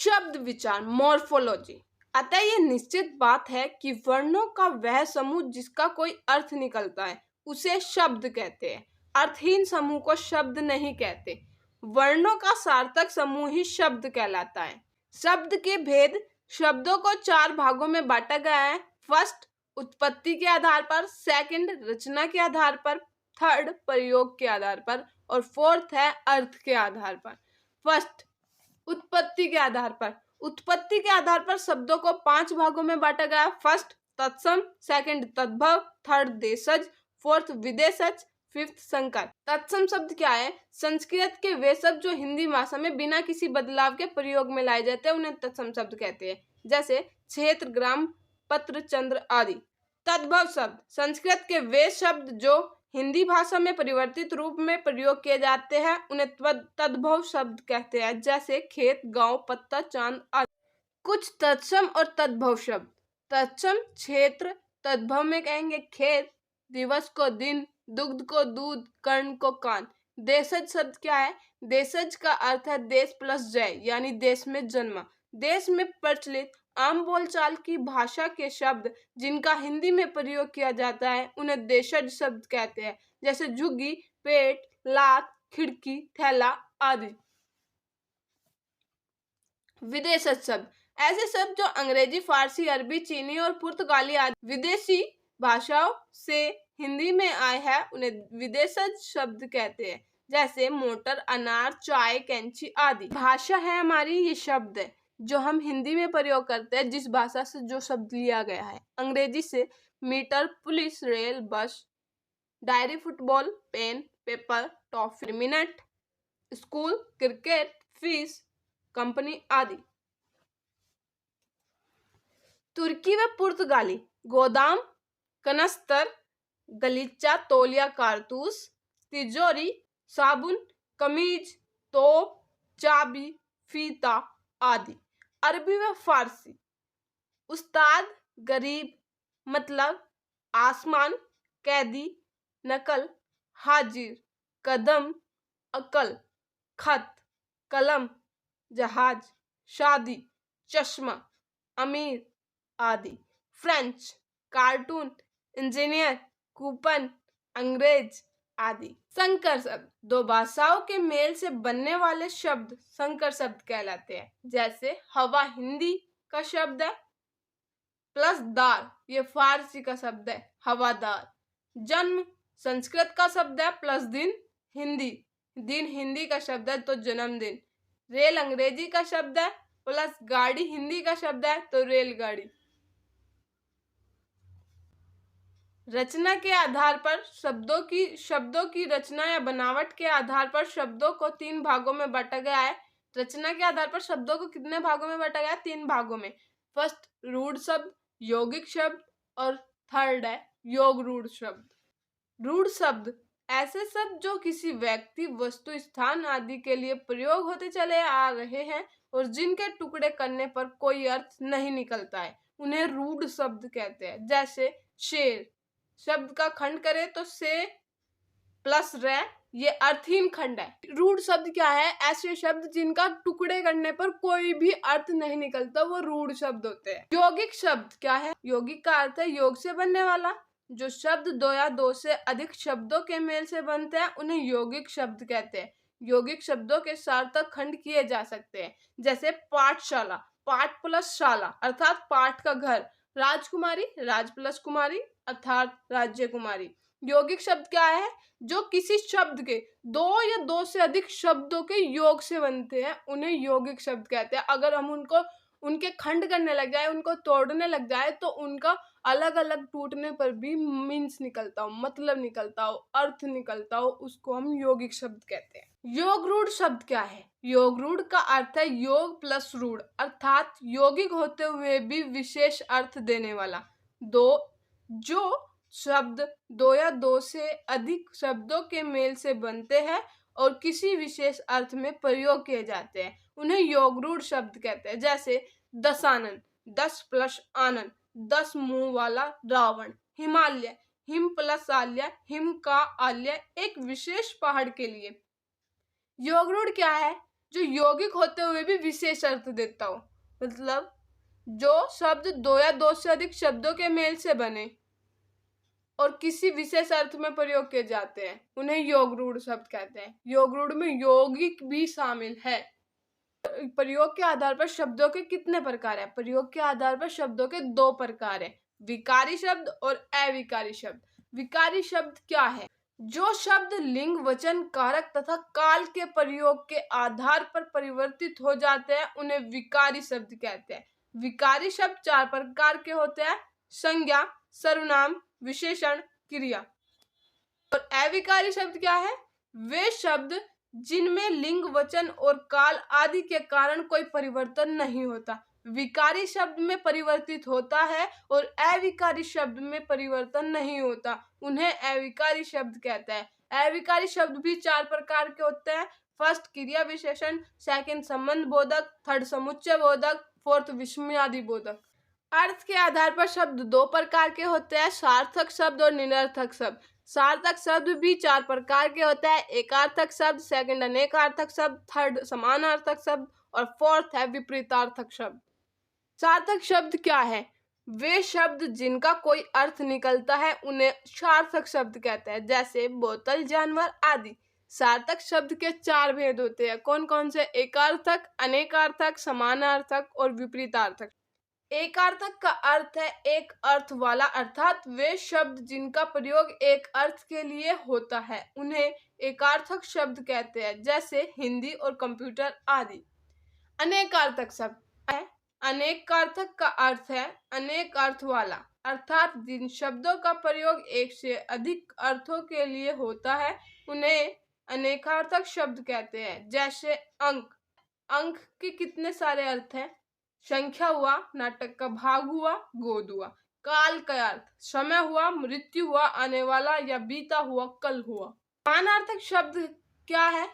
शब्द विचार मॉर्फोलॉजी। अतः ये निश्चित बात है कि वर्णों का वह समूह जिसका कोई अर्थ निकलता है उसे शब्द कहते हैं। अर्थहीन समूह को शब्द नहीं कहते। वर्णों का सार्थक समूह ही शब्द कहलाता है। शब्द के भेद। शब्दों को 4 भागों में बांटा गया है। फर्स्ट, उत्पत्ति के आधार पर। सेकंड, रचना के आधार पर। थर्ड, प्रयोग के आधार पर। और फोर्थ है अर्थ के आधार पर। फर्स्ट, उत्पत्ति के आधार पर। उत्पत्ति के आधार पर शब्दों को 5 भागों में बांटा गया। फर्स्ट, तत्सम। सेकंड, तद्भव। थर्ड, देशज। फोर्थ, विदेशज। फिफ्थ, संकर। तत्सम शब्द क्या है? संस्कृत के वे शब्द जो हिंदी भाषा में बिना किसी बदलाव के प्रयोग में लाए जाते हैं उन्हें तत्सम शब्द कहते हैं, जैसे क्षेत्र, ग्राम, पत्र, चंद्र आदि। तद्भव शब्द संस्कृत के वे शब्द जो हिंदी भाषा में परिवर्तित रूप में प्रयोग किए जाते हैं उन्हें तद्भव शब्द कहते हैं, जैसे खेत, गांव, पत्ता, चांद आदि। कुछ तत्सम और तद्भव शब्द। तत्सम क्षेत्र, तद्भव में कहेंगे खेत, दिवस को दिन, दुग्ध को दूध, कर्ण को कान। देशज शब्द क्या है? देशज का अर्थ है देश प्लस जय, यानी देश में जन्मा। देश में प्रचलित आम बोलचाल की भाषा के शब्द जिनका हिंदी में प्रयोग किया जाता है उन्हें देशज शब्द कहते हैं, जैसे झुग्गी, पेट, लात, खिड़की, थैला आदि। विदेशज शब्द ऐसे शब्द जो अंग्रेजी, फारसी, अरबी, चीनी और पुर्तगाली आदि विदेशी भाषाओं से हिंदी में आए हैं उन्हें विदेशज शब्द कहते हैं, जैसे मोटर, अनार, चाय, कैंची आदि। भाषा है हमारी, ये शब्द है जो हम हिंदी में प्रयोग करते हैं जिस भाषा से जो शब्द लिया गया है। अंग्रेजी से metre, police, rail, bus, diary, football, pen, paper, toffee, minute, school, cricket, fees, company आदि। तुर्की व पुर्तगाली गोदाम, कनस्तर, गलीचा, तौलिया, कारतूस, तिजोरी, साबुन, कमीज, तोप, चाबी, फीता आदि। अरबी व फारसी उस्ताद, गरीब, मतलब, आसमान, कैदी, नकल, हाजिर, कदम, अकल, खत, कलम, जहाज, शादी, चश्मा, अमीर आदि। फ्रेंच, कार्टून, इंजीनियर, कूपन, अंग्रेज आदि। संकर शब्द 2 भाषाओं के मेल से बनने वाले शब्द संकर शब्द कहलाते हैं, जैसे हवा हिंदी का शब्द है प्लस दार, ये फारसी का शब्द है हवादार। जन्म संस्कृत का शब्द है प्लस दिन हिंदी, दिन हिंदी का शब्द है तो जन्मदिन। रेल अंग्रेजी का शब्द है प्लस गाड़ी हिंदी का शब्द है तो रेलगाड़ी। रचना के आधार पर शब्दों की रचना या बनावट के आधार पर शब्दों को 3 भागों में बांटा गया है। रचना के आधार पर शब्दों को कितने भागों में बांटा गया है? 3 भागों में। फर्स्ट, रूढ़ शब्द, यौगिक शब्द और थर्ड है योग रूढ़ शब्द। रूढ़ शब्द ऐसे शब्द जो किसी व्यक्ति, वस्तु, स्थान आदि के लिए प्रयोग होते चले आ रहे हैं और जिनके टुकड़े करने पर कोई अर्थ नहीं निकलता है उन्हें रूढ़ शब्द कहते हैं, जैसे शेर शब्द का खंड करे तो से प्लस रे, ये अर्थहीन खंड है। रूढ़ शब्द क्या है? ऐसे शब्द जिनका टुकड़े करने पर कोई भी अर्थ नहीं निकलता, वो रूढ़ शब्द होते हैं। यौगिक शब्द क्या है? यौगिक का अर्थ है योग से बनने वाला। जो शब्द 2 या 2 से अधिक शब्दों के मेल से बनते हैं उन्हें यौगिक शब्द कहते हैं। यौगिक शब्दों के सार्थक खंड किए जा सकते हैं, जैसे पाठशाला, पाठ प्लस शाला अर्थात पाठ का घर। राजकुमारी, राज प्लस कुमारी अर्थात राज्य कुमारी। यौगिक शब्द क्या है? जो किसी शब्द के 2 या 2 से अधिक शब्दों के योग से बनते हैं उन्हें यौगिक शब्द कहते हैं। अगर हम उनके खंड करने लग जाए, उनको तोड़ने लग जाए तो उनका अलग अलग टूटने पर भी मीन्स निकलता हो, मतलब निकलता हो, अर्थ निकलता हो, उसको हम यौगिक शब्द कहते हैं। योग रूढ़ शब्द क्या है? योग रूढ़ का अर्थ है योग प्लस रूढ़ अर्थात यौगिक होते हुए भी विशेष अर्थ देने वाला। जो शब्द 2 या 2 से अधिक शब्दों के मेल से बनते हैं और किसी विशेष अर्थ में प्रयोग किए जाते हैं उन्हें योग रूढ़ शब्द कहते हैं, जैसे दशानन, 10 प्लस आनंद, 10 मुंह वाला रावण। हिमालय, हिम प्लस आल्य, हिम का आल्य एक विशेष पहाड़ के लिए। योग रूढ़ क्या है? जो यौगिक होते हुए भी विशेष अर्थ देता हो। मतलब जो शब्द दो या दो से अधिक शब्दों के मेल से बने और किसी विशेष अर्थ में प्रयोग किए जाते हैं उन्हें योगरूढ़ शब्द कहते हैं। योगरूढ़ में यौगिक भी शामिल है। प्रयोग के आधार पर शब्दों के कितने प्रकार हैं? प्रयोग के आधार पर शब्दों के दो प्रकार हैं, विकारी शब्द और अविकारी शब्द। विकारी शब्द क्या है? जो शब्द लिंग, वचन, कारक तथा काल के प्रयोग के आधार पर परिवर्तित हो जाते हैं उन्हें विकारी शब्द कहते हैं। विकारी शब्द चार प्रकार के होते हैं, संज्ञा, सर्वनाम, विशेषण, क्रिया। और अविकारी शब्द क्या है? वे शब्द जिनमें लिंग, वचन और काल आदि के कारण कोई परिवर्तन नहीं होता। विकारी शब्द में परिवर्तित होता है और अविकारी शब्द में परिवर्तन नहीं होता, उन्हें अविकारी शब्द कहते हैं। अविकारी शब्द भी चार प्रकार के होते हैं, फर्स्ट क्रिया विशेषण, सेकंड संबंध बोधक, थर्ड समुच्चय बोधक, फोर्थ विस्मयादि बोधक। अर्थ के आधार पर शब्द दो प्रकार के होते हैं, सार्थक शब्द और निरर्थक शब्द। सार्थक शब्द भी चार प्रकार के होते हैं, एकार्थक शब्द, सेकंड अनेकार्थक शब्द, थर्ड समानार्थक शब्द और फोर्थ है विपरीतार्थक शब्द। सार्थक शब्द क्या है? वे शब्द जिनका कोई अर्थ निकलता है उन्हें सार्थक शब्द कहते हैं, जैसे बोतल, जानवर आदि। सार्थक शब्द के चार भेद होते हैं, कौन कौन से? एकार्थक, अनेकार्थक, समानार्थक और विपरीतार्थक। एकार्थक का अर्थ है एक अर्थ वाला, अर्थात वे शब्द जिनका प्रयोग एक अर्थ के लिए होता है उन्हें एकार्थक शब्द कहते हैं, जैसे हिंदी और कंप्यूटर आदि। अनेकार्थक शब्द है, अनेकार्थक का अर्थ है अनेक अर्थ वाला, अर्थात जिन शब्दों का प्रयोग एक से अधिक अर्थों के लिए होता है उन्हें अनेकार्थक शब्द कहते हैं, जैसे अंक। अंक के कितने सारे अर्थ हैं? संख्या हुआ, नाटक का भाग हुआ, गोद हुआ। काल का अर्थ समय हुआ, मृत्यु हुआ, आने वाला या बीता हुआ, कल हुआ। समानार्थक शब्द क्या है?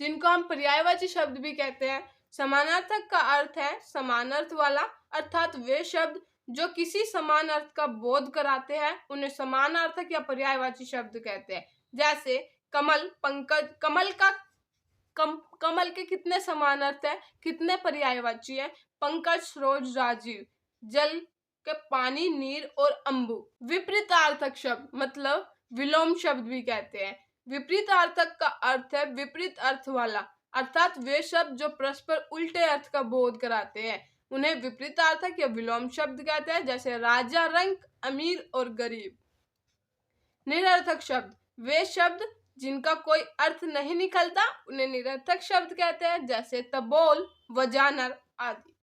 जिनको हम पर्यायवाची शब्द भी कहते हैं। समानार्थक का अर्थ है समान अर्थ वाला, अर्थात वे शब्द जो किसी समान अर्थ का बोध कराते हैं उन्हें समानार्थक या पर्यायवाची शब्द कहते हैं, जैसे कमल, पंकज। कमल के कितने समान अर्थ है, कितने पर्यायवाची है? पंकज, सरोज, राजीव। जल के पानी, नीर और अंबु। विपरीतार्थक शब्द मतलब विलोम शब्द भी कहते हैं। विपरीतार्थक का अर्थ है विपरीत अर्थ वाला, अर्थात वे शब्द जो परस्पर उल्टे अर्थ का बोध कराते हैं उन्हें विपरीतार्थक या विलोम शब्द कहते हैं, जैसे राजा, रंग, अमीर और गरीब। निरर्थक शब्द वे शब्द जिनका कोई अर्थ नहीं निकलता उन्हें निरर्थक शब्द कहते हैं, जैसे तबोल व जानर आदि।